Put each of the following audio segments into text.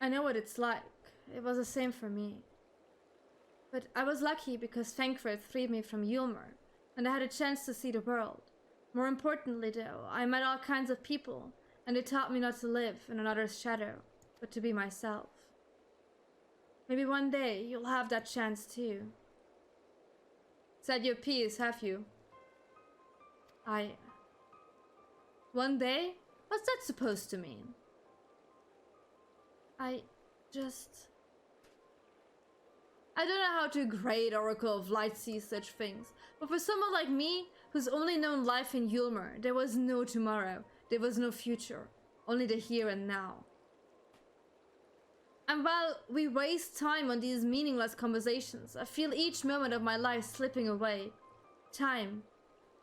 I know what it's like. It was the same for me. But I was lucky because Frankfurt freed me from Yulmer, and I had a chance to see the world. More importantly, though, I met all kinds of people, and they taught me not to live in another's shadow, but to be myself. Maybe one day you'll have that chance too. Said your piece, have you? One day? What's that supposed to mean? I don't know how to grade Oracle of Light see such things, but for someone like me, who's only known life in Yulmer, there was no tomorrow, there was no future, only the here and now. And while we waste time on these meaningless conversations, I feel each moment of my life slipping away. Time,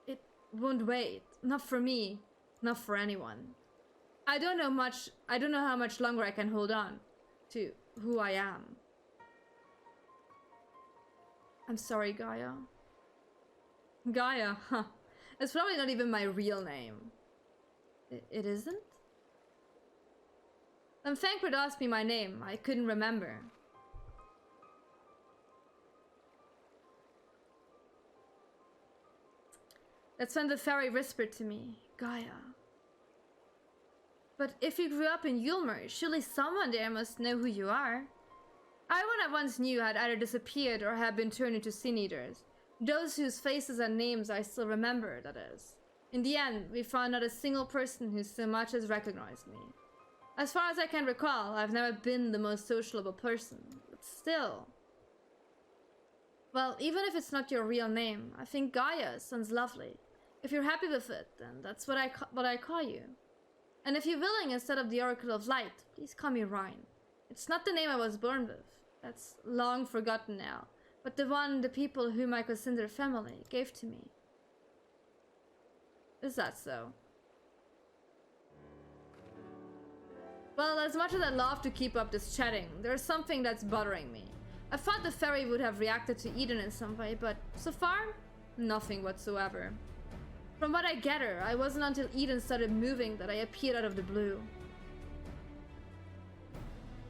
it won't wait, not for me, not for anyone. I don't know how much longer I can hold on to who I am. I'm sorry, Gaia. Gaia, huh. It's probably not even my real name. It isn't? When Frankfurt asked me my name, I couldn't remember. That's when the fairy whispered to me, Gaia. But if you grew up in Yulmer, surely someone there must know who you are. Everyone I once knew had either disappeared or had been turned into sin eaters. Those whose faces and names I still remember, that is. In the end, we found not a single person who so much as recognized me. As far as I can recall, I've never been the most sociable person, but still. Well, even if it's not your real name, I think Gaia sounds lovely. If you're happy with it, then that's what I call you. And if you're willing, instead of the Oracle of Light, please call me Rhine. It's not the name I was born with. That's long forgotten now. But the one the people whom I consider family gave to me. Is that so? Well, as much as I'd love to keep up this chatting, there's something that's bothering me. I thought the fairy would have reacted to Eden in some way, but so far, nothing whatsoever. From what I gather, I wasn't until Eden started moving that I appeared out of the blue.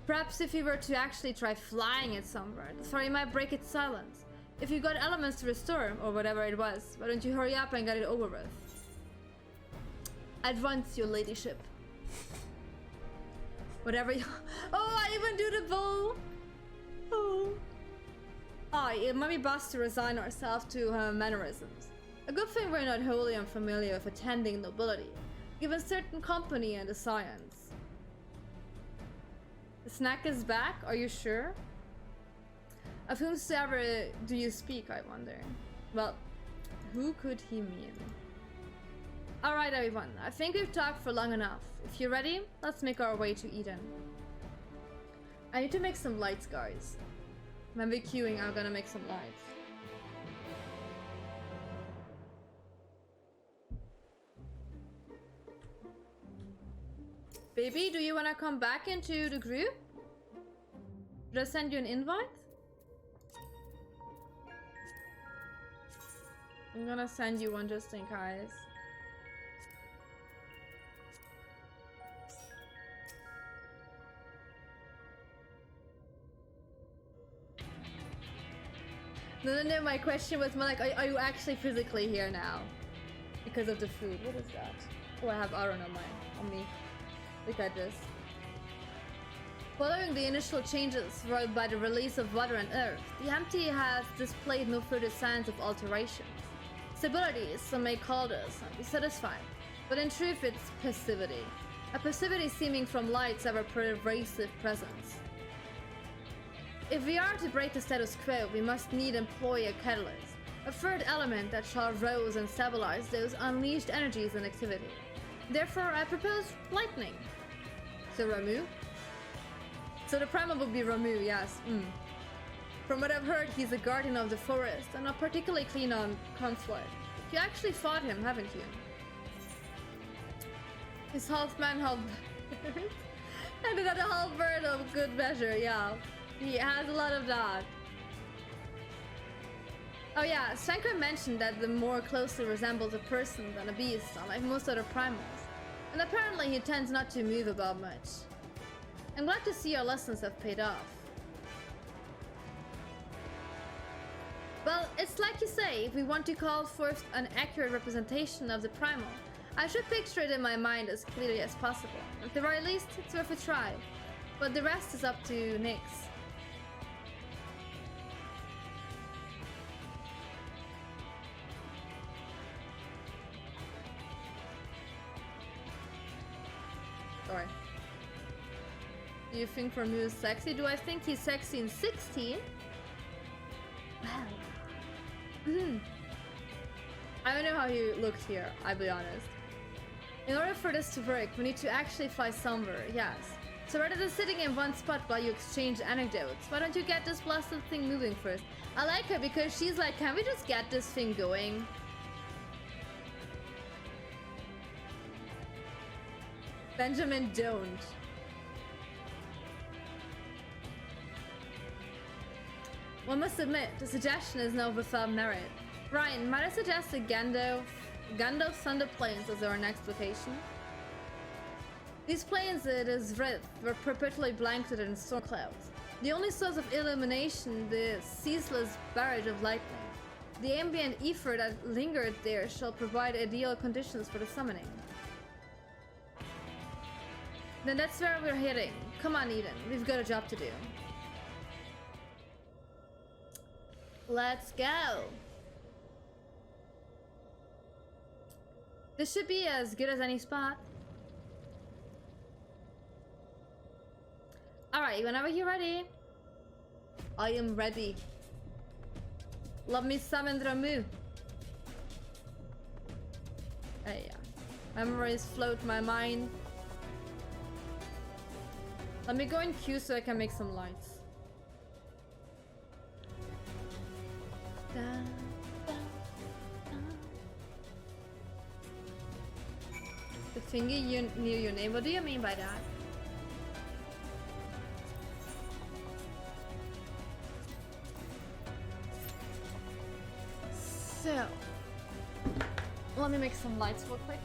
Perhaps if you were to actually try flying it somewhere, the fairy might break its silence. If you got elements to restore, or whatever it was, why don't you hurry up and get it over with? At once, your ladyship. Whatever you... Oh, I even do the bow! Oh. It might be best to resign ourselves to her mannerisms. A good thing we're not wholly unfamiliar with attending nobility, given certain company and the science. The snack is back, are you sure? Of whomsoever do you speak, I wonder? Well, who could he mean? Alright everyone, I think we've talked for long enough. If you're ready, let's make our way to Eden. I need to make some lights, guys. When we're queuing, I'm gonna make some lights. Baby, do you wanna come back into the group? Did I send you an invite? I'm gonna send you one just in case. No, my question was more like, are you actually physically here now? Because of the food. What is that? Oh, I have iron on me. Look at this. Following the initial changes wrought by the release of water and earth, the empty has displayed no further signs of alterations. Stability, some may call this, and be satisfied, but in truth it's passivity. A passivity seeming from light's ever-pervasive presence. If we are to break the status quo, we must need employ a catalyst, a third element that shall rouse and stabilize those unleashed energies and activity. Therefore, I propose lightning. So Ramu? So the primal would be Ramu, yes. From what I've heard, he's a guardian of the forest and not particularly keen on conflict. You actually fought him, haven't you? He's half man, half bird. And another half bird of good measure, yeah. He has a lot of that. Oh yeah, Stanko mentioned that the more closely resembles a person than a beast, unlike most other primals. And apparently he tends not to move about much. I'm glad to see our lessons have paid off. Well, it's like you say, if we want to call forth an accurate representation of the primal, I should picture it in my mind as clearly as possible. At the very least, it's worth a try. But the rest is up to Nyx. Sorry. Do you think Ramu is sexy? Do I think he's sexy in 16? Well. I don't know how he looked here, I'll be honest. In order for this to work, we need to actually fly somewhere, yes. So rather than sitting in one spot while you exchange anecdotes, why don't you get this blasted thing moving first? I like her because she's like, can we just get this thing going? Benjamin, don't. One must admit, the suggestion is no without merit. Ryan, might I suggest the Gandalf Thunder Plains as our next location? These plains, it is red, were perpetually blanketed in storm clouds. The only source of illumination, the ceaseless barrage of lightning. The ambient ether that lingered there shall provide ideal conditions for the summoning. Then that's where we're heading. Come on, Eden, we've got a job to do. Let's go! This should be as good as any spot. Alright, whenever you're ready. I am ready. Let me summon Ramu. Hey, yeah. Memories float my mind. Let me go in queue so I can make some lights. Dun, dun, dun. The finger near your name. What do you mean by that? So, let me make some lights real quick.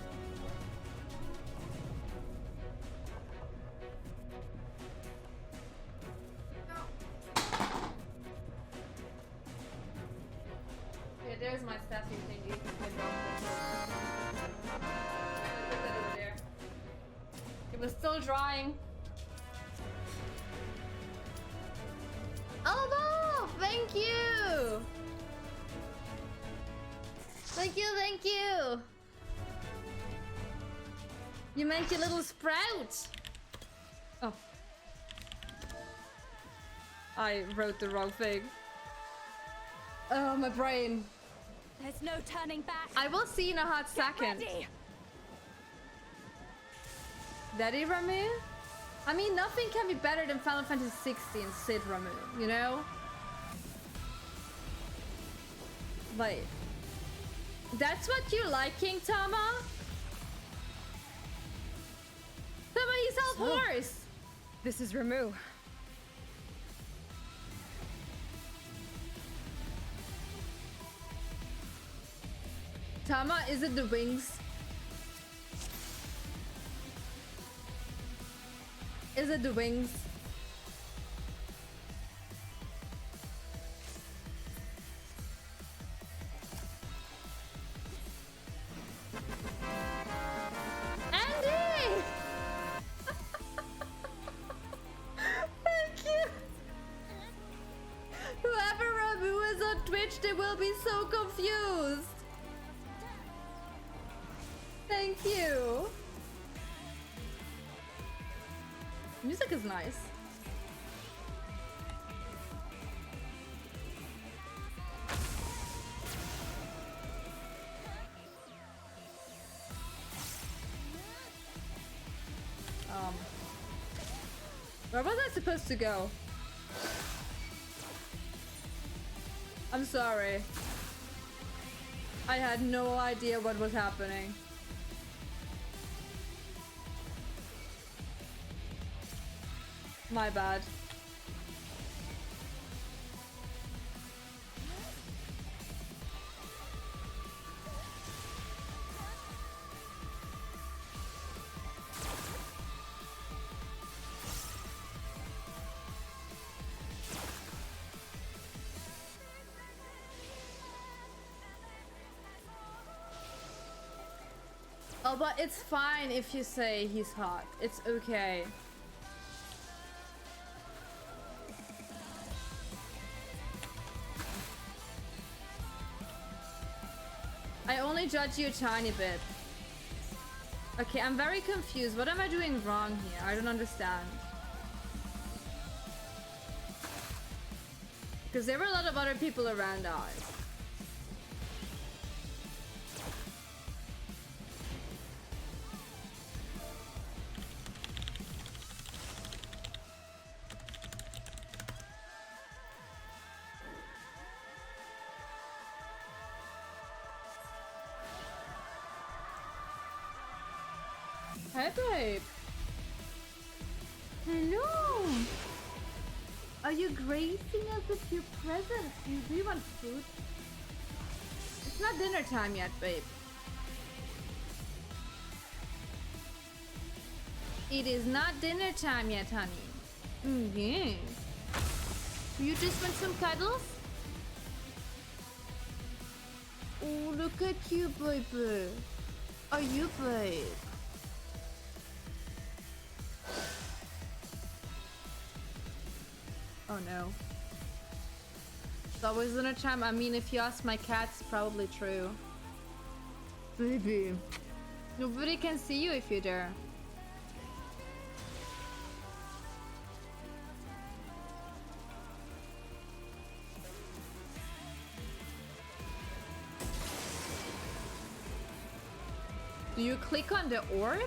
Yeah, there's my statue thingy. Put that over there. It was still drying. Oh no! Thank you! Thank you, thank you! You make your little sprout! Oh. I wrote the wrong thing. Oh, my brain. There's no turning back. I will see in a hot second. Ready. Daddy Ramu? I mean, nothing can be better than Final Fantasy 16 Sid Ramu, you know? Like... That's what you're liking, Tama? Tama, he's half horse! This is Ramu. Tama, is it the wings? Is it the wings? Andy! Thank you! Whoever Ramu is on Twitch, they will be so confused. Thank you. Music is nice. Where was I supposed to go? I'm sorry. I had no idea what was happening. My bad. Oh, but it's fine if you say he's hot. It's okay. I only judge you a tiny bit. Okay, I'm very confused. What am I doing wrong here? I don't understand. Because there were a lot of other people around us. Hey, babe. Hello. Are you gracing us with your presence? Do you want food? It's not dinner time yet, babe. It is not dinner time yet, honey. Yes. You just want some cuddles? Oh, look at you, baby. Are you, babe? Oh no. It's always dinner time. I mean, if you ask my cat, it's probably true. Baby. Nobody can see you if you're there. Do you click on the orb?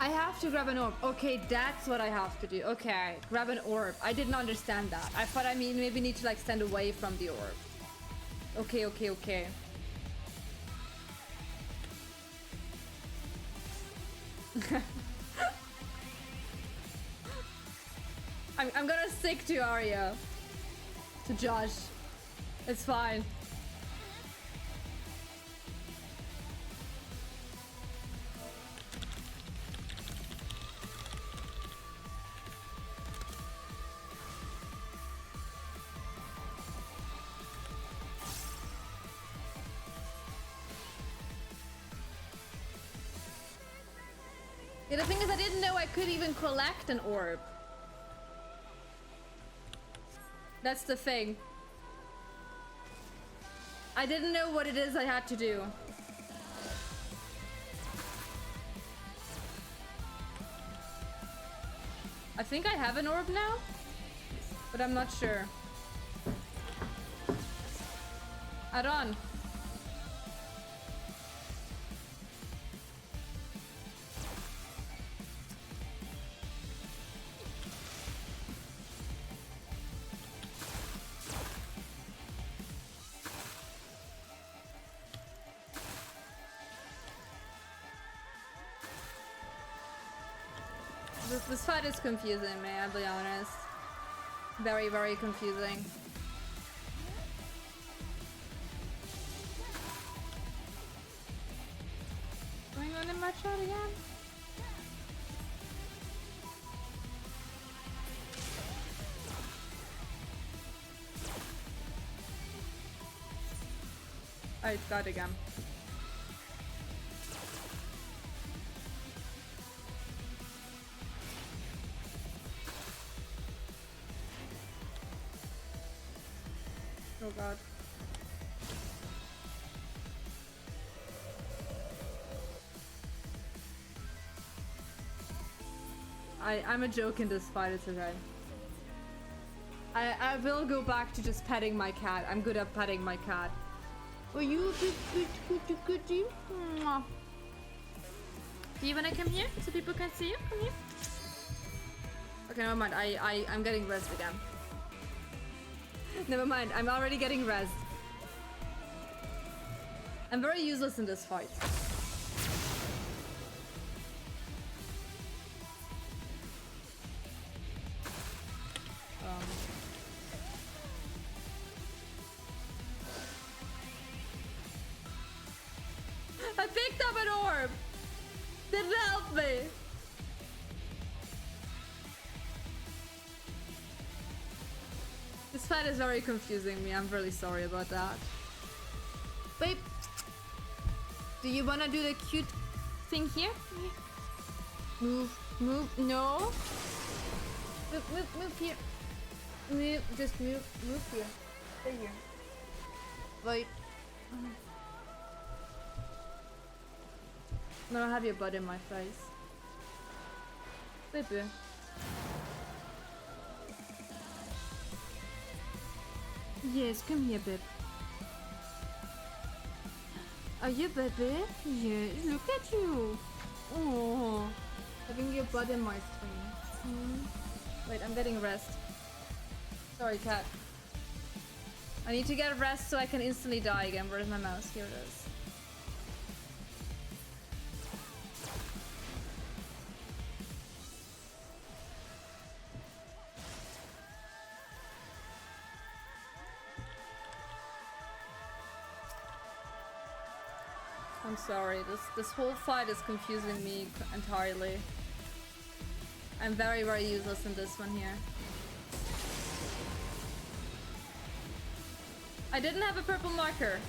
I have to grab an orb. Okay, that's what I have to do. Okay, grab an orb. I didn't understand that. I thought I maybe need to like stand away from the orb. Okay, okay, okay. I'm gonna stick to Arya. To Josh. It's fine. Yeah, the thing is, I didn't know I could even collect an orb. That's the thing. I didn't know what it is I had to do. I think I have an orb now, but I'm not sure. Add on. This fight is confusing me, I'll be honest. Very, very confusing. Going on in my chat again? I died again. Oh god. I'm a joke in this fight, it's okay. I will go back to just petting my cat. I'm good at petting my cat. Are you a good goody? Do you wanna come here so people can see you? Come here. Okay, never mind. I'm getting rezzed again. Never mind, I'm already getting rezzed. I'm very useless in this fight. I picked up an orb! Didn't help me! This fight is very confusing me. I'm really sorry about that. Babe. Do you wanna do the cute thing here? Move, move, no. Move here. Move, just move here. Stay here. Wait. No, I have your butt in my face. Baby. Yes, come here, babe. Are you baby? Yes, look at you. Oh, having your butt in my stream. Wait, I'm getting rest. Sorry, cat. I need to get rest so I can instantly die again. Where's my mouse? Here it is. I'm sorry, this whole fight is confusing me entirely. I'm very, very useless in this one here. I didn't have a purple marker.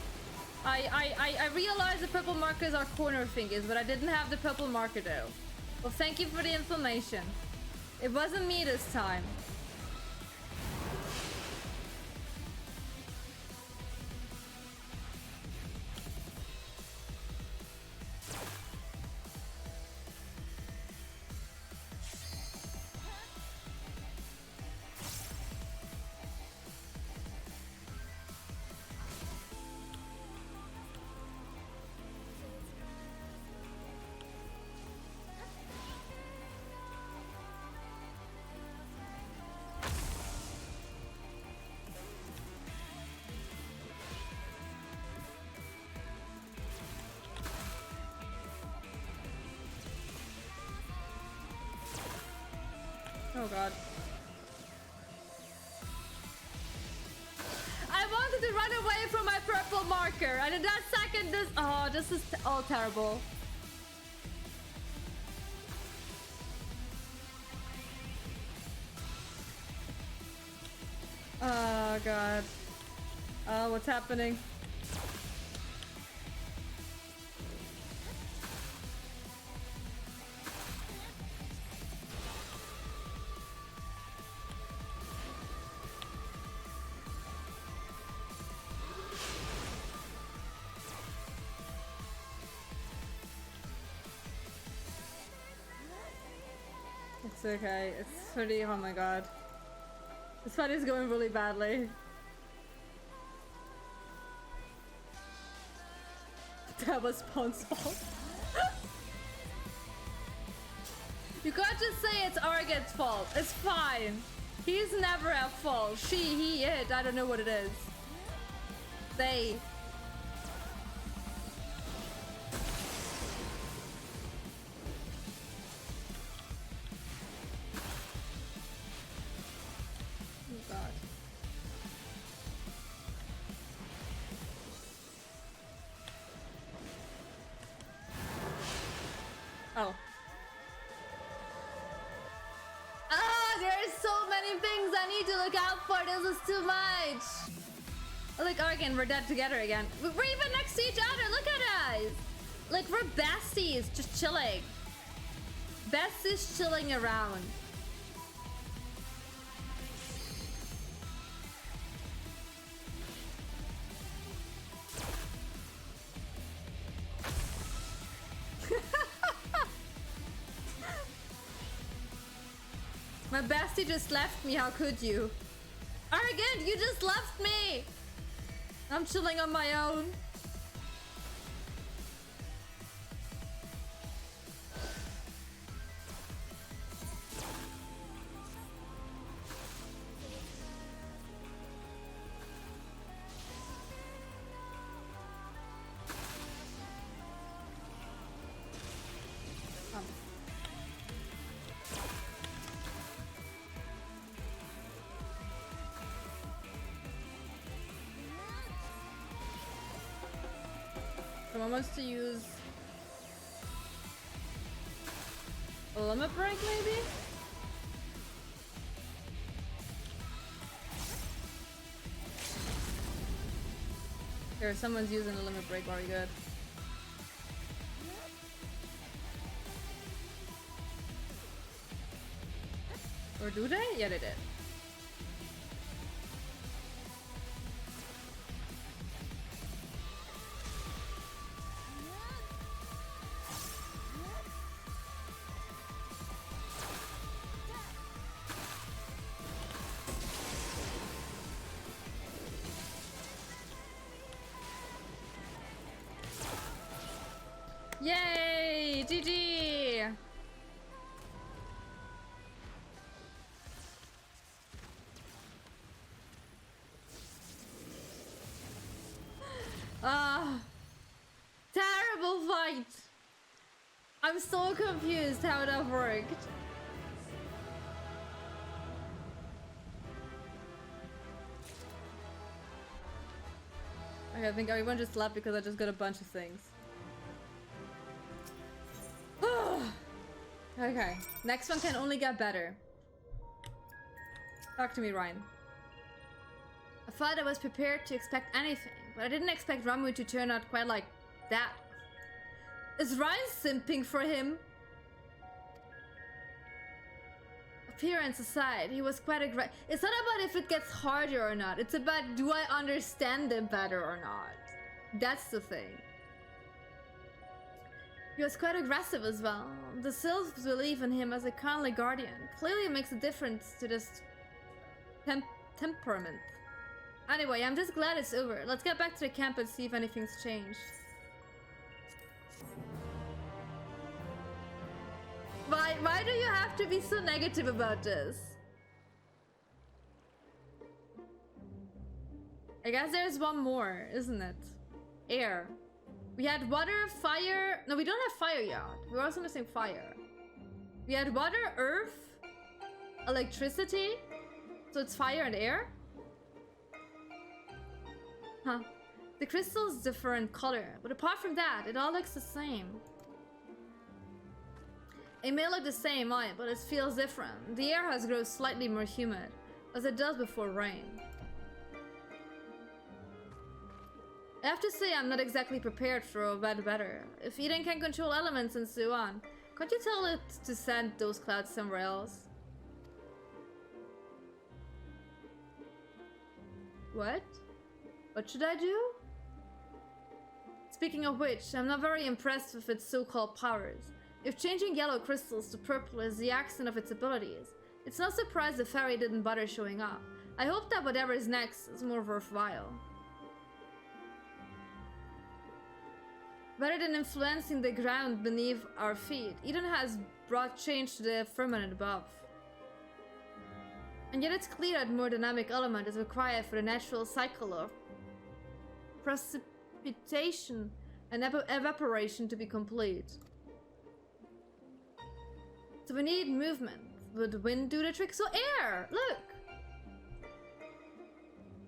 I realized the purple markers are corner fingers, but I didn't have the purple marker though. Well, thank you for the information. It wasn't me this time. Oh god. I wanted to run away from my purple marker, and in that second this is all terrible. Oh god. Oh, what's happening? It's okay. It's pretty. Oh my god. This fight is going really badly. That was Spawn's fault. You can't just say it's Arget's fault. It's fine. He's never at fault. She, he, it. I don't know what it is. They. Oh. Ah, there's so many things I need to look out for. This is too much. Look, Argan, we're dead together again. We're even next to each other. Look at us. Like, we're besties, just chilling. Besties chilling around. My bestie just left me, how could you? Arrogant, you just left me! I'm chilling on my own. Someone wants to use a limit break, maybe? Here, someone's using a limit break, very good. Or do they? Yeah, they did. Yay! GG! Terrible fight! I'm so confused how that worked. Okay, I think everyone just left because I just got a bunch of things. Okay, next one can only get better. Talk to me, Ryan. I thought I was prepared to expect anything, but I didn't expect Ramu to turn out quite like that. Is Ryan simping for him? Appearance aside, he was quite aggressive. It's not about if it gets harder or not. It's about, do I understand him better or not? That's the thing. He was quite aggressive as well. The Sylphs believe in him as a kindly guardian. Clearly makes a difference to this temperament. Anyway, I'm just glad it's over. Let's get back to the camp and see if anything's changed. Why do you have to be so negative about this? I guess there's one more, isn't it? Air. We had water, fire... No, we don't have fire yet. We're also missing fire. We had water, earth, electricity. So it's fire and air? Huh. The crystals differ in color, but apart from that, it all looks the same. It may look the same, but it feels different. The air has grown slightly more humid, as it does before rain. I have to say I'm not exactly prepared for a bad weather. If Eden can control elements and so on, can't you tell it to send those clouds somewhere else? What? What should I do? Speaking of which, I'm not very impressed with its so-called powers. If changing yellow crystals to purple is the accent of its abilities, it's no surprise the fairy didn't bother showing up. I hope that whatever is next is more worthwhile. Rather than influencing the ground beneath our feet, Eden has brought change to the firmament above. And yet it's clear that more dynamic element is required for the natural cycle of precipitation and evaporation to be complete. So we need movement. Would wind do the trick? So air! Look!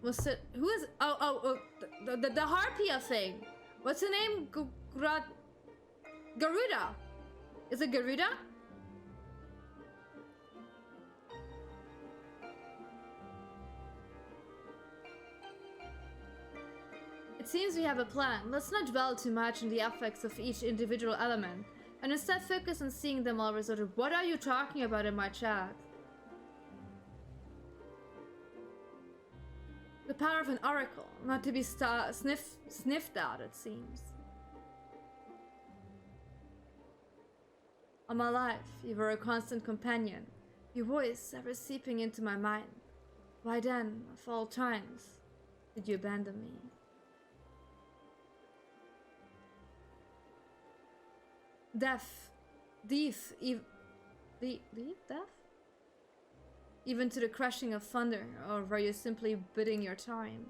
Was it... Who is... The Harpia thing. What's her name? Garuda. Is it Garuda? It seems we have a plan. Let's not dwell too much on the effects of each individual element, and instead focus on seeing them all resorted. What are you talking about in my chat? The power of an oracle, not to be sniffed out, it seems. All my life, you were a constant companion, your voice ever seeping into my mind. Why then, of all times, did you abandon me? Death. Death. Even to the crashing of thunder, or were you simply bidding your time?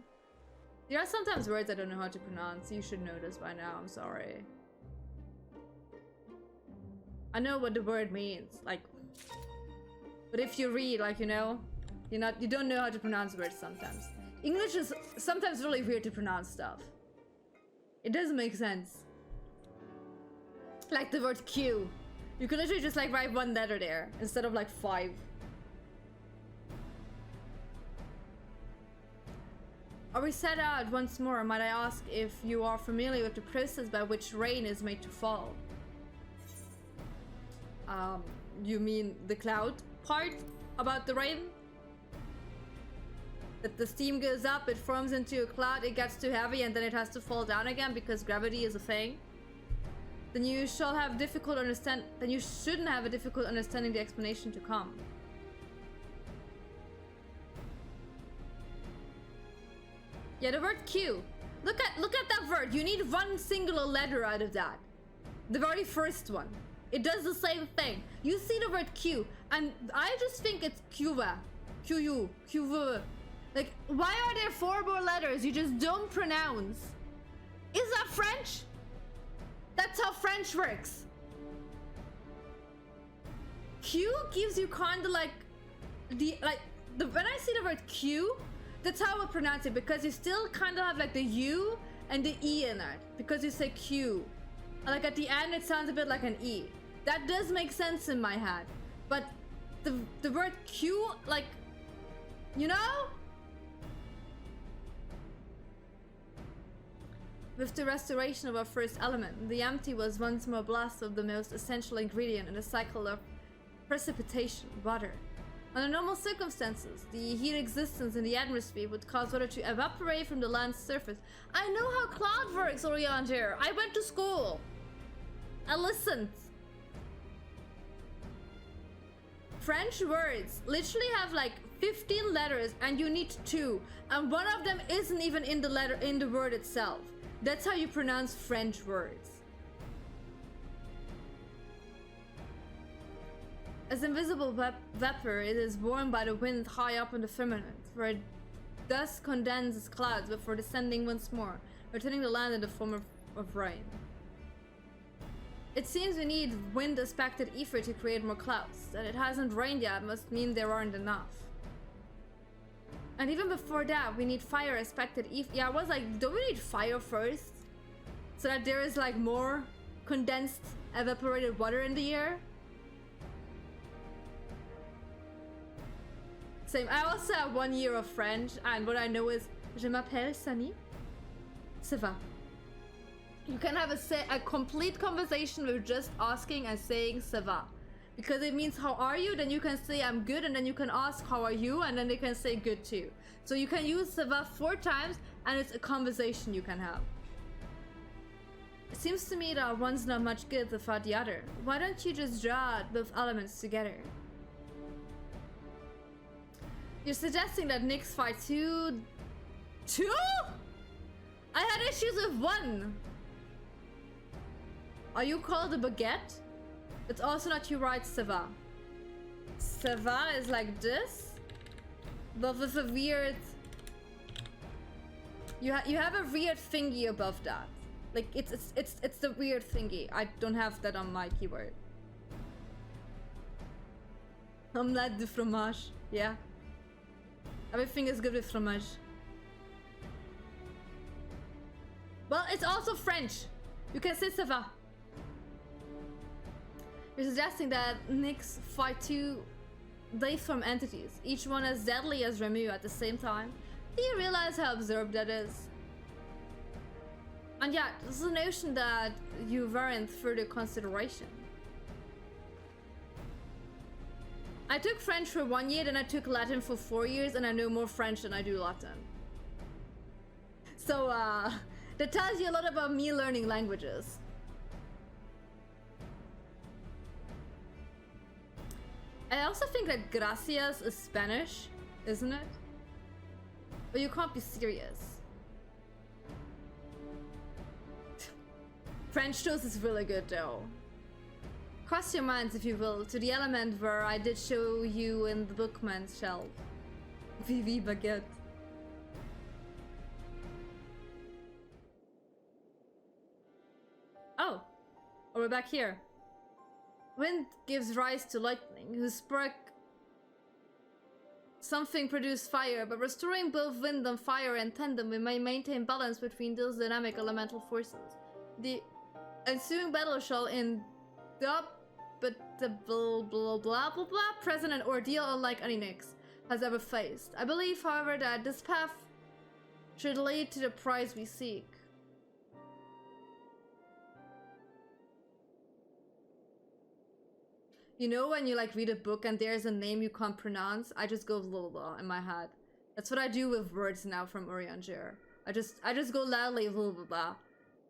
There are sometimes words I don't know how to pronounce. You should know this by now, I'm sorry. I know what the word means, like, but if you read, like, you know, you don't know how to pronounce words sometimes. English is sometimes really weird to pronounce stuff. It doesn't make sense. Like the word Q. You can literally just like write one letter there instead of like 5. Are we set out once more? Might I ask if you are familiar with the process by which rain is made to fall? You mean the cloud part about the rain? That the steam goes up, it forms into a cloud, it gets too heavy, and then it has to fall down again because gravity is a thing. Then you shall have difficult understand. Then you shouldn't have a difficult understanding the explanation to come. Yeah, the word Q. Look at that word. You need one singular letter out of that. The very first one. It does the same thing. You see the word Q, and I just think it's Cuva, Q-U, Cuva. Like, why are there 4 more letters you just don't pronounce? Is that French? That's how French works. Q gives you kind of like when I see the word Q, that's how I pronounce it, because you still kind of have like the U and the E in it, because you say Q. Like at the end, it sounds a bit like an E. That does make sense in my head, but the word Q, like, you know? With the restoration of our first element, the empty was once more blessed with the most essential ingredient in the cycle of precipitation, water. Under normal circumstances, the heat existence in the atmosphere would cause water to evaporate from the land's surface. I know how cloud works, Oriander. I went to school. I listened. French words literally have like 15 letters and you need 2, and one of them isn't even in the word itself. That's how you pronounce French words. As invisible vapor, it is borne by the wind high up in the firmament, where it thus condenses clouds before descending once more, returning to land in the form of rain. It seems we need wind-aspected ether to create more clouds. That it hasn't rained yet must mean there aren't enough. And even before that, we need fire-aspected ether. Yeah, I was like, don't we need fire first? So that there is like more condensed, evaporated water in the air? Same. I also have 1 year of French, and what I know is Je m'appelle Sani. Ça va. You can have a complete conversation with just asking and saying ça va. Because it means how are you, then you can say I'm good, and then you can ask how are you, and then they can say good too. So you can use ça va 4 times, and it's a conversation you can have. It seems to me that one's not much good without the other. Why don't you just draw both elements together? You're suggesting that Nyx fight 2? I had issues with 1. Are you called a baguette? It's also not you right, ça va. Ça va is like this, but with a weird... You have a weird thingy above that. Like, it's the weird thingy. I don't have that on my keyboard. Omelette de fromage. Yeah. Everything is good with fromage. Well, it's also French. You can say ça va. You're suggesting that Nyx fight 2 deiform entities, each one as deadly as Remu at the same time. Do you realize how absurd that is? And yeah, this is a notion that you weren't further consideration. I took French for 1 year, then I took Latin for 4 years, and I know more French than I do Latin. So, that tells you a lot about me learning languages. I also think that gracias is Spanish, isn't it? But you can't be serious. French toast is really good though. Cross your minds, if you will, to the element where I did show you in the bookman's shelf. Vivi baguette. Oh, we're back here. Wind gives rise to lightning, whose spark something produce fire, but restoring both wind and fire in tandem, we may maintain balance between those dynamic elemental forces. The ensuing battle shall indubitable blah blah blah present an ordeal unlike any Nyx has ever faced. I believe, however, that this path should lead to the prize we seek. You know when you like read a book and there's a name you can't pronounce? I just go blah blah blah in my head. That's what I do with words now from Urianger. I just go loudly blah blah blah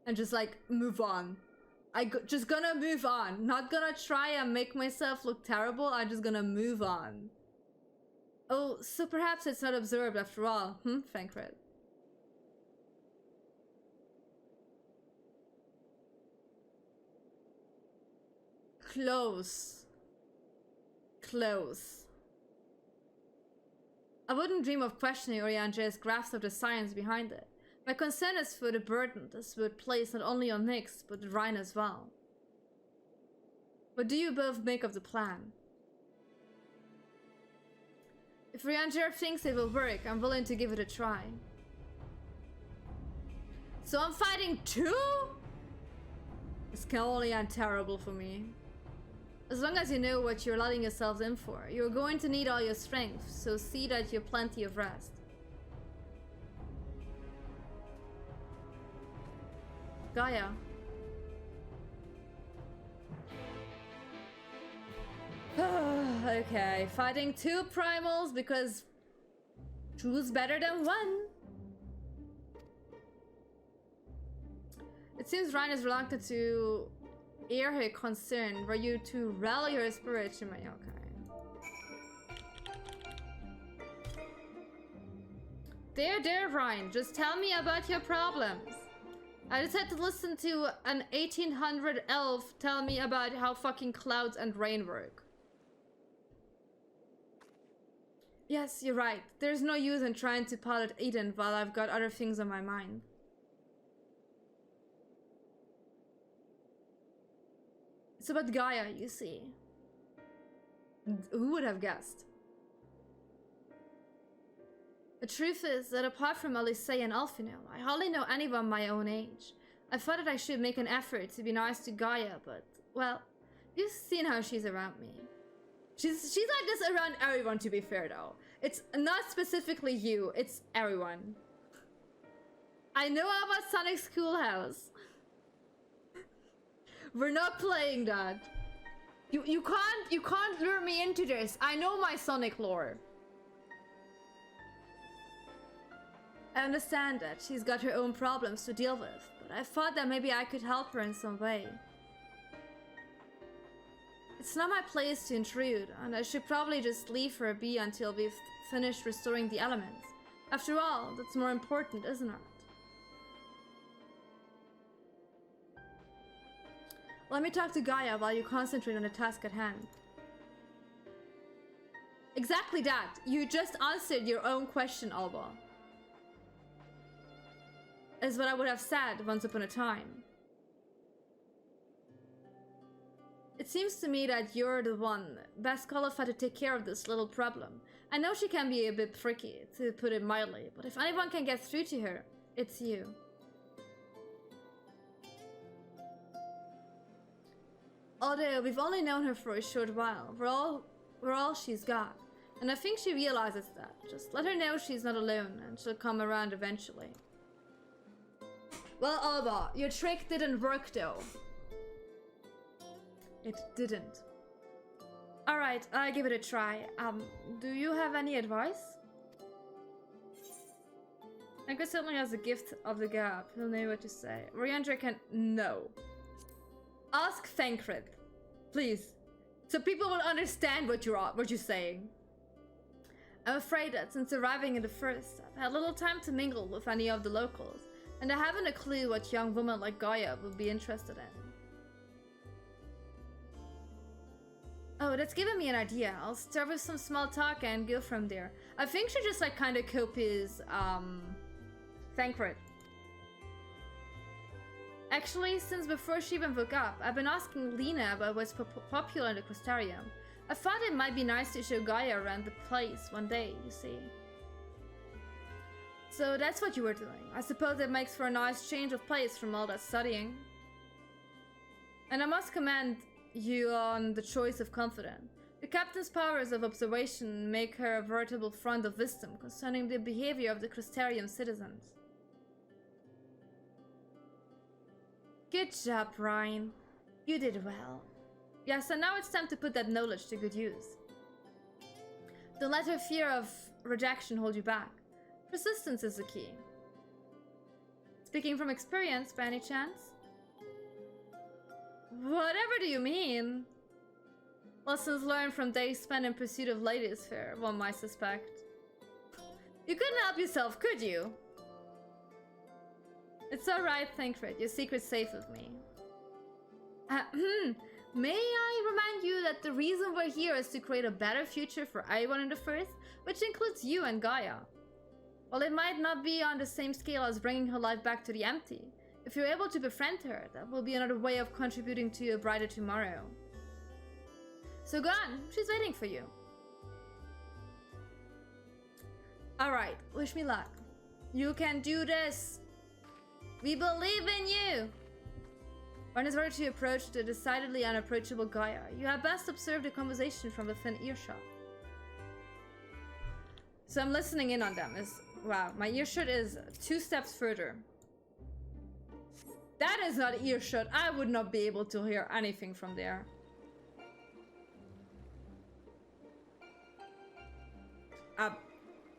and just like move on. Just gonna move on. Not gonna try and make myself look terrible. I'm just gonna move on. Oh, so perhaps it's not observed after all. Thankred. Close. Close. I wouldn't dream of questioning Urianger's grasp of the science behind it. My concern is for the burden this would place not only on Nyx, but Rhine as well. What do you both make of the plan? If Urianger thinks it will work, I'm willing to give it a try. So I'm fighting two? This can only end terrible for me. As long as you know what you're letting yourselves in for, you're going to need all your strength, so see that you have plenty of rest. Gaia. Okay, fighting two primals because two's better than one. It seems Ryan is reluctant to air her concern. Were you to rally her spirit to my There, Ryan. Just tell me about your problems. I just had to listen to an 1800 elf tell me about how fucking clouds and rain work. Yes, you're right. There's no use in trying to pilot Eden while I've got other things on my mind. It's about Gaia, you see. Who would have guessed? The truth is that apart from Alysei and Alphino, I hardly know anyone my own age. I thought that I should make an effort to be nice to Gaia, but, well, you've seen how she's around me. She's like this around everyone, to be fair, though. It's not specifically you, it's everyone. I know about Sonic Schoolhouse. We're not playing that. You can't lure me into this. I know my Sonic lore. I understand that she's got her own problems to deal with, but I thought that maybe I could help her in some way. It's not my place to intrude, and I should probably just leave her be until we've finished restoring the elements. After all, that's more important, isn't it? Let me talk to Gaia while you concentrate on the task at hand. Exactly that! You just answered your own question, Alba. Is what I would have said once upon a time. It seems to me that you're the one best qualified to take care of this little problem. I know she can be a bit tricky, to put it mildly, but if anyone can get through to her, it's you. Although we've only known her for a short while, we're all she's got. And I think she realizes that. Just let her know she's not alone, and she'll come around eventually. Well, Alba, your trick didn't work though. It didn't. Alright, I'll give it a try. Do you have any advice? Anka certainly has a gift of the gab. He'll know what to say. Riandra can... No. Ask Thancred. Please. So people will understand what you're saying. I'm afraid that since arriving in the first, I've had little time to mingle with any of the locals. And I haven't a clue what young women like Gaia would be interested in. Oh, that's given me an idea. I'll start with some small talk and go from there. I think she just like kind of copies Thancred. Actually, since before she even woke up, I've been asking Lena about what's popular in the Crystarium. I thought it might be nice to show Gaia around the place one day, you see. So that's what you were doing. I suppose it makes for a nice change of pace from all that studying. And I must commend you on the choice of confidant. The captain's powers of observation make her a veritable font of wisdom concerning the behavior of the Crystarium citizens. Good job, Ryan. You did well. Yes, and now it's time to put that knowledge to good use. Don't let her fear of rejection hold you back. Persistence is the key. Speaking from experience, by any chance? Whatever do you mean? Lessons learned from days spent in pursuit of ladies fair, one might suspect. You couldn't help yourself, could you? It's alright, Thancred. Your secret's safe with me. May I remind you that the reason we're here is to create a better future for everyone in the First, which includes you and Gaia. While it might not be on the same scale as bringing her life back to the empty, if you're able to befriend her, that will be another way of contributing to a brighter tomorrow. So go on, she's waiting for you. Alright, wish me luck. You can do this. We believe in you. When it's ready to approach the decidedly unapproachable Gaia, you had best observe the conversation from within earshot. So I'm listening in on them. Wow, my earshot is 2 steps further. That is not earshot. I would not be able to hear anything from there.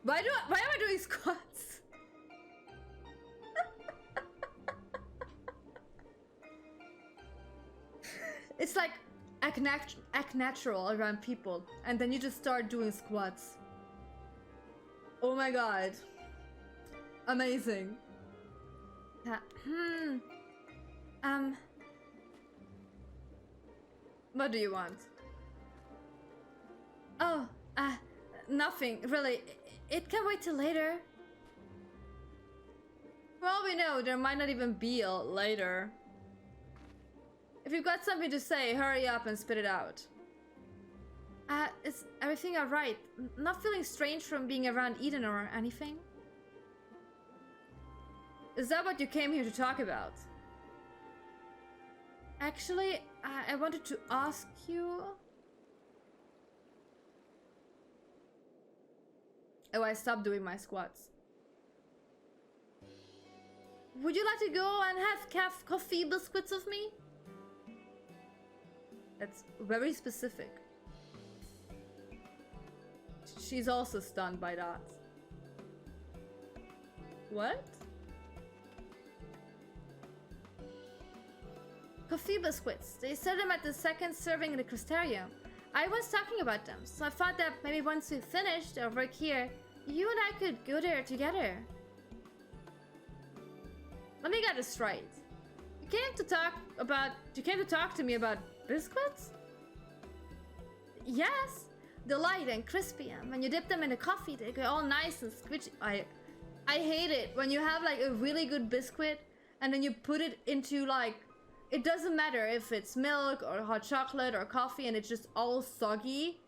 Why am I doing squats? It's like act natural around people, and then you just start doing squats. Oh my god. Amazing. What do you want? Oh, nothing, really. It can wait till later. For all we know, there might not even be a later. If you've got something to say, hurry up and spit it out. Is everything alright? Not feeling strange from being around Eden or anything? Is that what you came here to talk about? Actually, I wanted to ask you... Oh, I stopped doing my squats. Would you like to go and have coffee biscuits with me? That's very specific. She's also stunned by that. What? Coffee biscuits. They sell them at the second serving in the Crystarium. I was talking about them, so I thought that maybe once we finished our work here, you and I could go there together. Let me get this straight. You came to talk to me about biscuits? Yes. They're light and crispy, and when you dip them in the coffee, they get all nice and squishy. I hate it when you have like a really good biscuit and then you put it into like, it doesn't matter if it's milk or hot chocolate or coffee and it's just all soggy.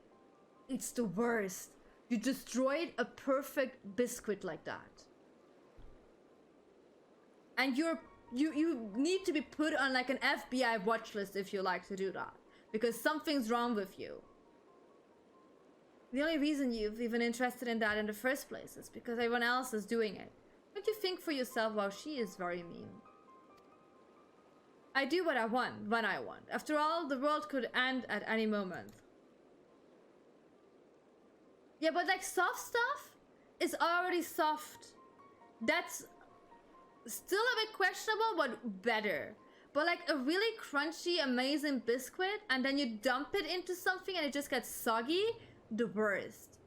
It's the worst. You destroyed a perfect biscuit like that. And you need to be put on like an FBI watch list if you like to do that. Because something's wrong with you. The only reason you've even interested in that in the first place is because everyone else is doing it. Don't you think for yourself, wow, she is very mean. I do what I want, when I want. After all, the world could end at any moment. Yeah, but like soft stuff is already soft. That's still a bit questionable, but better. But like a really crunchy, amazing biscuit, and then you dump it into something and it just gets soggy, the worst.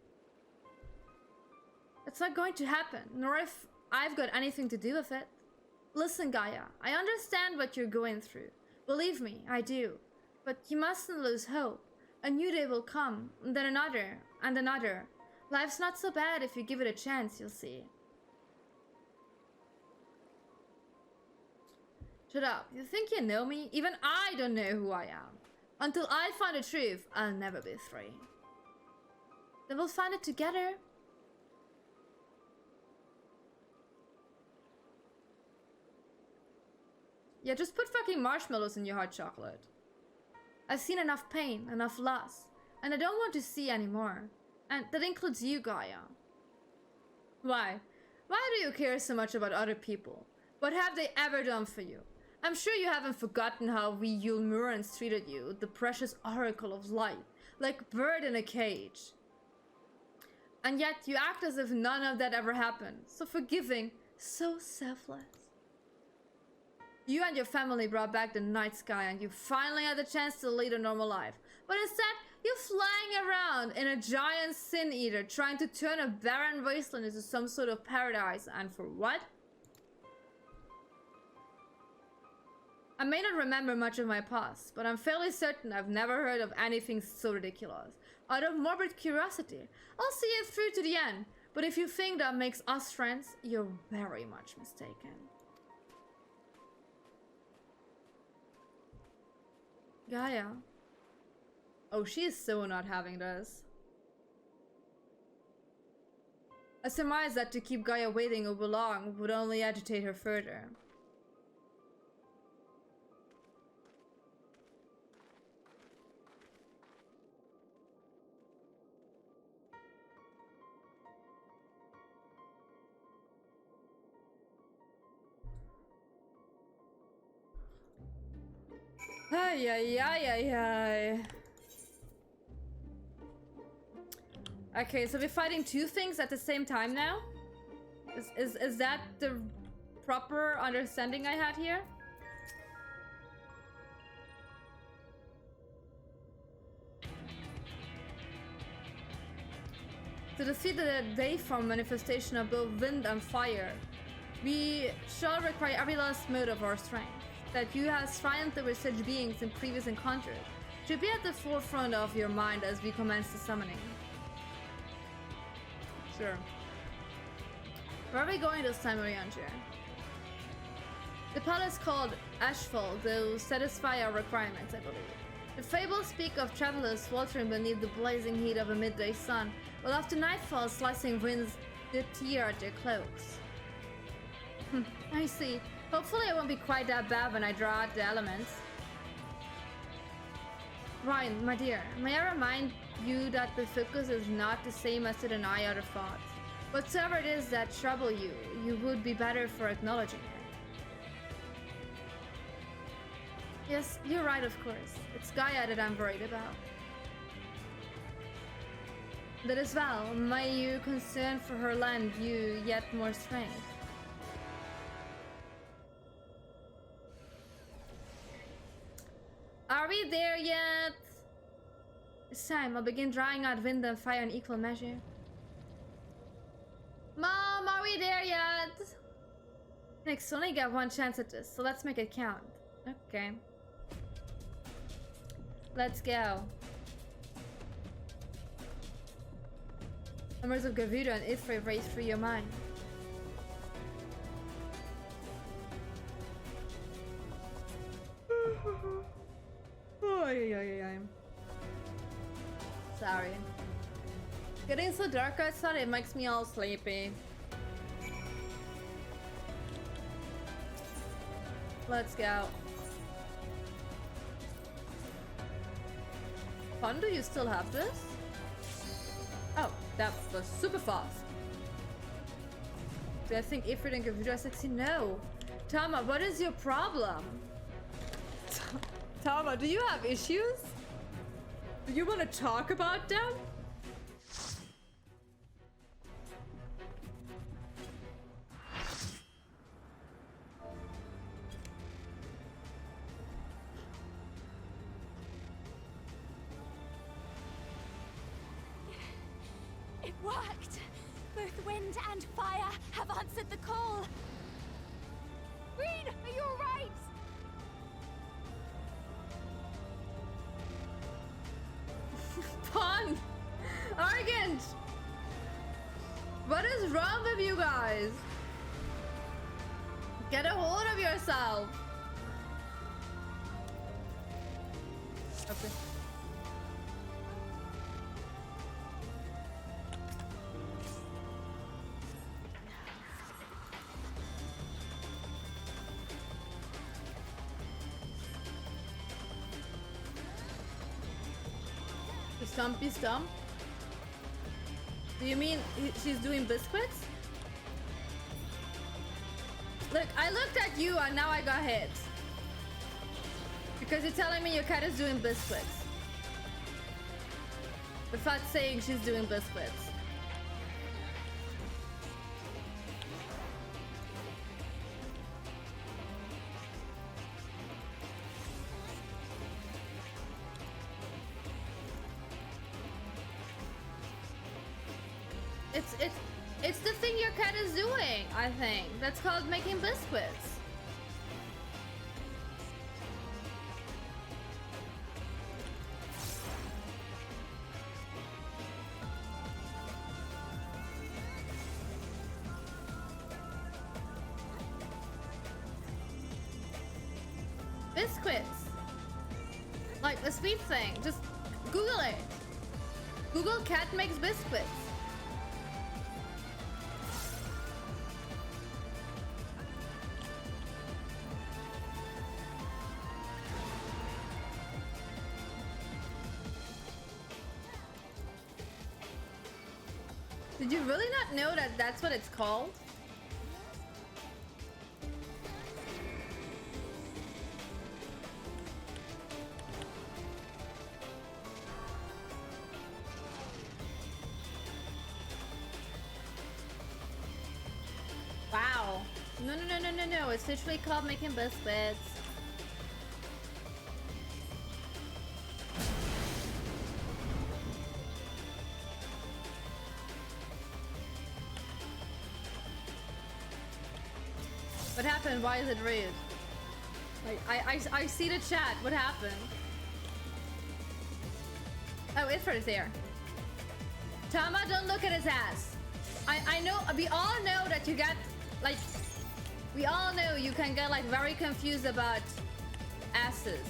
It's not going to happen, nor if I've got anything to do with it. Listen, Gaia, I understand what you're going through. Believe me, I do. But you mustn't lose hope. A new day will come, and then another, and another. Life's not so bad if you give it a chance, you'll see. Shut up. You think you know me? Even I don't know who I am. Until I find the truth, I'll never be free. Then we'll find it together. Yeah, just put fucking marshmallows in your hot chocolate. I've seen enough pain, enough loss, and I don't want to see any more. And that includes you, Gaia. Why? Why do you care so much about other people? What have they ever done for you? I'm sure you haven't forgotten how we Yulmurans treated you, the precious oracle of light, like a bird in a cage. And yet you act as if none of that ever happened. So forgiving, so selfless. You and your family brought back the night sky and you finally had the chance to lead a normal life. But instead, you're flying around in a giant sin eater trying to turn a barren wasteland into some sort of paradise. And for what? I may not remember much of my past, but I'm fairly certain I've never heard of anything so ridiculous. Out of morbid curiosity, I'll see it through to the end. But if you think that makes us friends, you're very much mistaken. Gaia. Oh, she is so not having this. I surmise that to keep Gaia waiting over long would only agitate her further. Ay, ay, ay, ay, ay. Okay, so we're fighting two things at the same time now? Is that the proper understanding I had here? To defeat the Dayform manifestation of both wind and fire, we shall require every last mote of our strength that you have triumphed over such beings in previous encounters to be at the forefront of your mind as we commence the summoning. Sure. Where are we going this time, Oriantia? The palace called Ashfall, though satisfy our requirements, I believe. The fables speak of travelers sweltering beneath the blazing heat of a midday sun, while after nightfall slicing winds dip tear at their cloaks. I see. Hopefully it won't be quite that bad when I draw out the elements. Ryan, my dear, may I remind you that the focus is not the same as to deny other thoughts. Whatever it is that trouble you, you would be better for acknowledging it. Yes, you're right, of course. It's Gaia that I'm worried about. That as well, may you concern for her lend you yet more strength. Are we there yet? It's time. I'll begin drawing out wind and fire in equal measure. Mom, are we there yet? Next, only got one chance at this, so let's make it count. Okay. Let's go. Numbers of Garuda and Ifrit race through your mind. Sorry. Getting so dark outside, it makes me all sleepy. Let's go. Fun, do you still have this? Oh, that was super fast. Do I think Ifrit and Garuda are sexy? No. Tama, what is your problem? Tama, do you have issues? Do you want to talk about them? It worked! Both wind and fire have answered the call! Green, are you alright? Pond! Argent! What is wrong with you guys? Get a hold of yourself! Okay. Stumpy Stump? Do you mean she's doing biscuits? Look, I looked at you and now I got hit. Because you're telling me your cat is doing biscuits. Without saying she's doing biscuits. It's the thing your cat is doing, I think. That's called making biscuits. Biscuits. Like the sweet thing. Just Google it. Google cat makes biscuits. Did you really not know that that's what it's called? Wow. No. It's literally called making biscuits. What happened? Why is it rude? Like, I see the chat. What happened? Oh, Ifrit's there. Tama, don't look at his ass. I know, we all know that you get, like, we all know you can get, like, very confused about asses.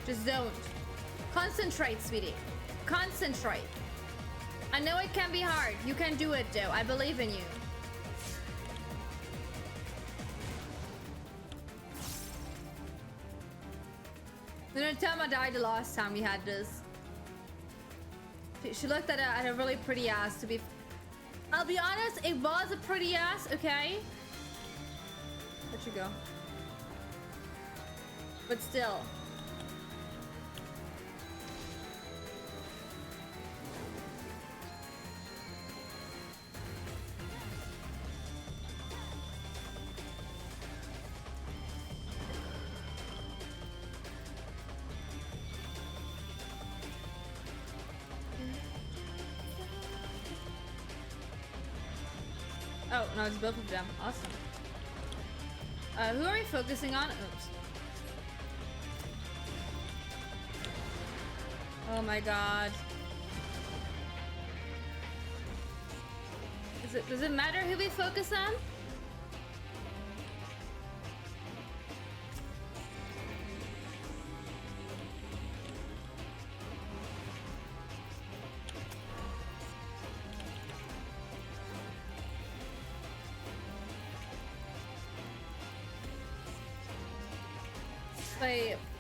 Just don't. Concentrate, sweetie. Concentrate. I know it can be hard. You can do it, though. I believe in you. No, Tama died the last time we had this. She looked at a really pretty ass, to be... I'll be honest, it was a pretty ass, okay? Let you go. But still. Oh, no, it's both of them. Awesome. Who are we focusing on? Oops. Oh my god. Does it matter who we focus on?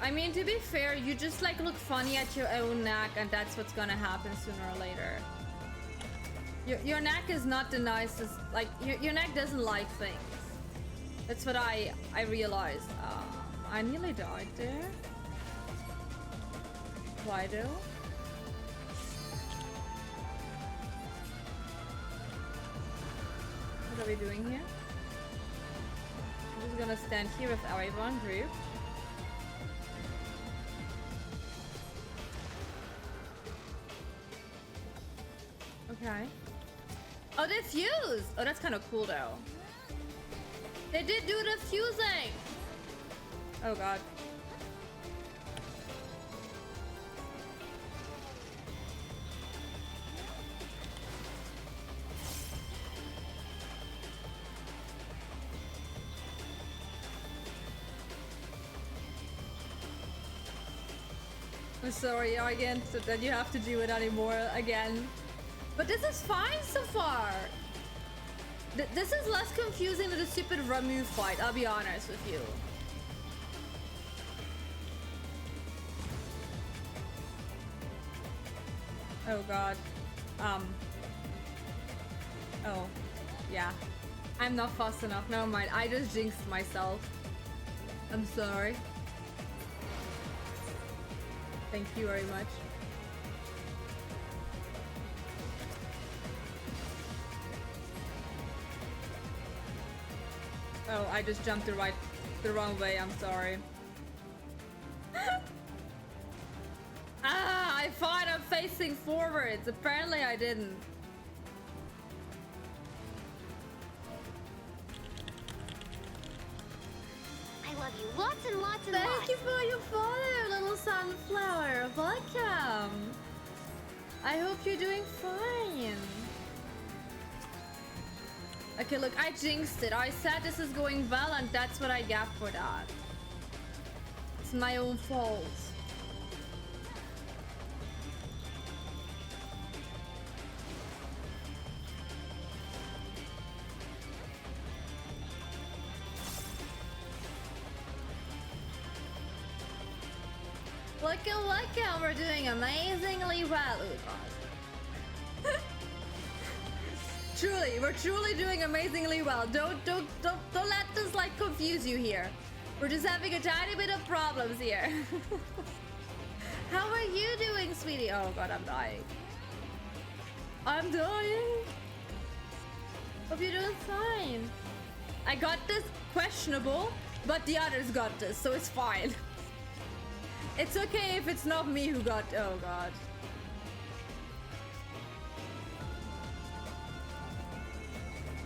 I mean, to be fair, you just like look funny at your own neck, and that's what's gonna happen sooner or later. Your neck is not the nicest, like your neck doesn't like things. That's what I realized. I nearly died there. Why though? What are we doing here? I'm just gonna stand here with everyone group. Okay. Oh, they fused! Oh, that's kind of cool, though. They did do the fusing! Oh, God. I'm sorry, Argent, that you have to do it anymore again. But this is fine so far. This is less confusing than the stupid Ramu fight, I'll be honest with you. Oh god. Oh. Yeah. I'm not fast enough. Never mind. I just jinxed myself. I'm sorry. Thank you very much. Oh, I just jumped the wrong way. I'm sorry. Ah, I thought I'm facing forwards. Apparently I didn't. I love you lots and lots and Thank lots. you for your follow, little sunflower. Welcome. I hope you're doing fine. Okay, look, I jinxed it. I said this is going well, and that's what I got for that. It's my own fault. Look, we're doing amazingly well. Oh god. We're truly doing amazingly well. Don't let this like confuse you here. We're just having a tiny bit of problems here. How are you doing, sweetie? Oh god, I'm dying. I'm dying. Hope you're doing fine. I got this questionable, but the others got this, so it's fine. It's okay if it's not me who got. Oh god.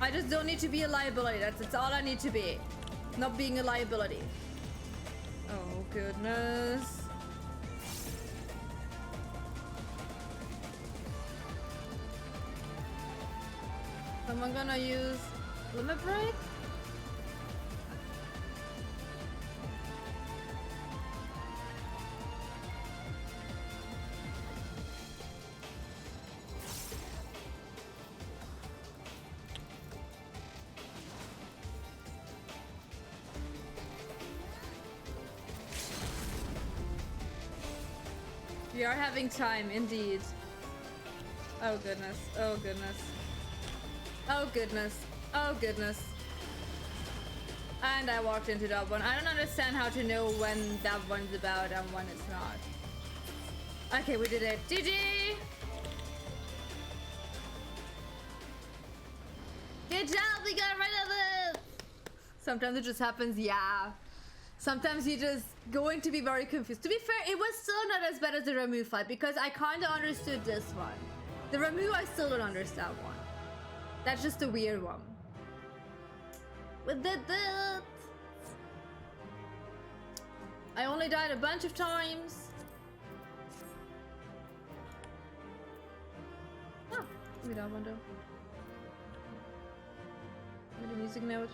I just don't need to be a liability. That's all I need to be. Not being a liability. Oh goodness. Am I gonna use limit break? We are having time, indeed. Oh goodness, oh goodness. Oh goodness, oh goodness. And I walked into that one. I don't understand how to know when that one's about and when it's not. Okay, we did it. GG! Good job, we got rid of it! Sometimes it just happens, yeah. Sometimes you're just going to be very confused. To be fair, it was still not as bad as the Ramu fight because I kind of understood this one. The Ramu, I still don't understand one. That's just a weird one. We did it! I only died a bunch of times. Oh, give me that window. Give me the music note.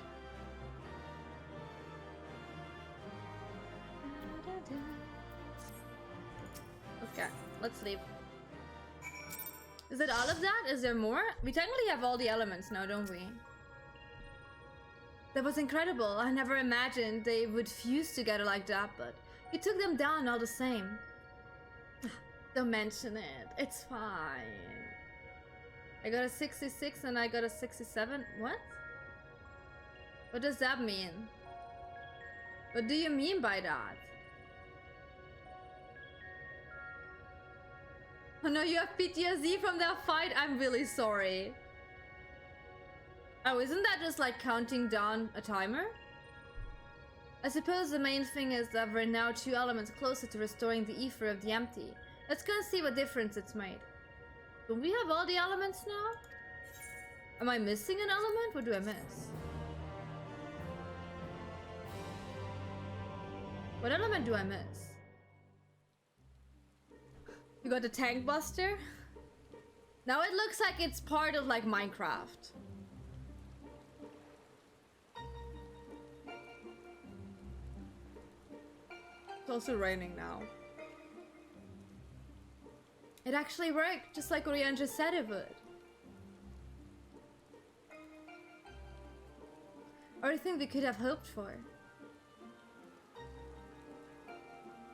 Okay, let's leave. Is it all of that? Is there more? We technically have all the elements now, don't we? That was incredible. I never imagined they would fuse together like that, but you took them down all the same. Don't mention it. It's fine. I got a 66 and I got a 67. What? What does that mean? What do you mean by that? Oh no, you have PTSD from that fight? I'm really sorry. Oh, isn't that just like counting down a timer? I suppose the main thing is that we're now 2 elements closer to restoring the ether of the empty. Let's go and see what difference it's made. Do we have all the elements now? Am I missing an element? What do I miss? What element do I miss? You got the tank buster? Now it looks like it's part of like Minecraft. It's also raining now. It actually worked, just like Orion just said it would. Everything we could have hoped for.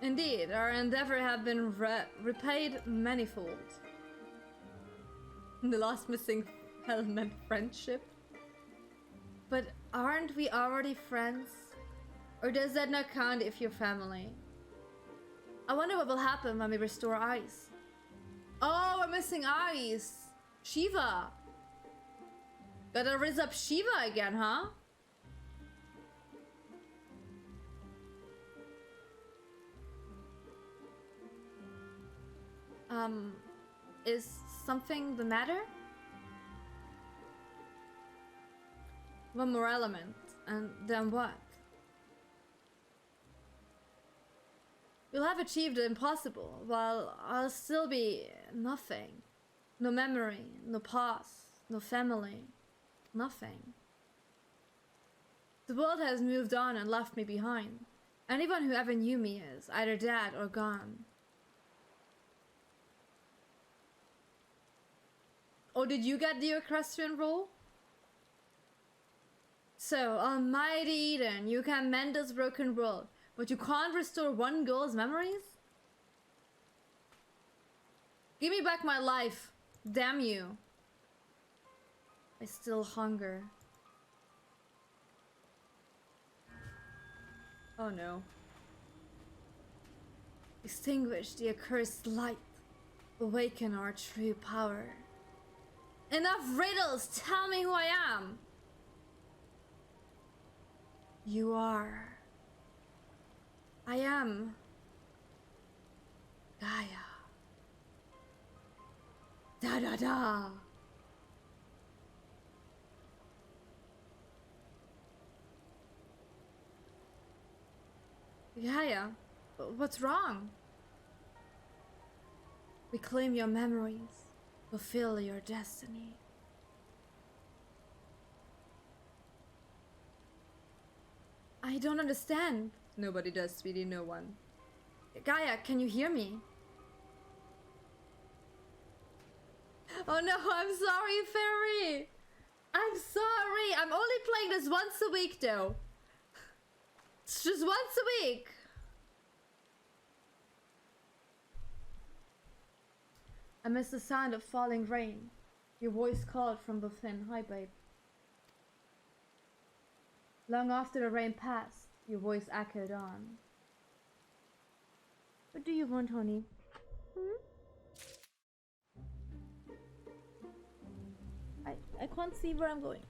Indeed, our endeavor have been repaid manifold. The last missing element, friendship. But aren't we already friends? Or does that not count if you're family? I wonder what will happen when we restore ice. Oh, we're missing ice. Shiva. Gotta raise up Shiva again, huh? Is something the matter? One more element, and then what? You'll have achieved the impossible, while I'll still be nothing. No memory, no past, no family, nothing. The world has moved on and left me behind. Anyone who ever knew me is either dead or gone. Oh, did you get the equestrian role? So, almighty Eden, you can mend this broken world, but you can't restore one girl's memories? Give me back my life. Damn you. I still hunger. Oh no. Extinguish the accursed light. Awaken our true power. Enough riddles! Tell me who I am! You are... I am... Gaia. Da da da! Gaia, what's wrong? Reclaim your memories. Fulfill your destiny. I don't understand. Nobody does, sweetie, no one. Gaia, can you hear me? Oh no, I'm sorry, Fairy! I'm sorry! I'm only playing this once a week, though. It's just once a week! I miss the sound of falling rain. Your voice called from within. Hi, babe. Long after the rain passed, your voice echoed on. What do you want, honey? I can't see where I'm going.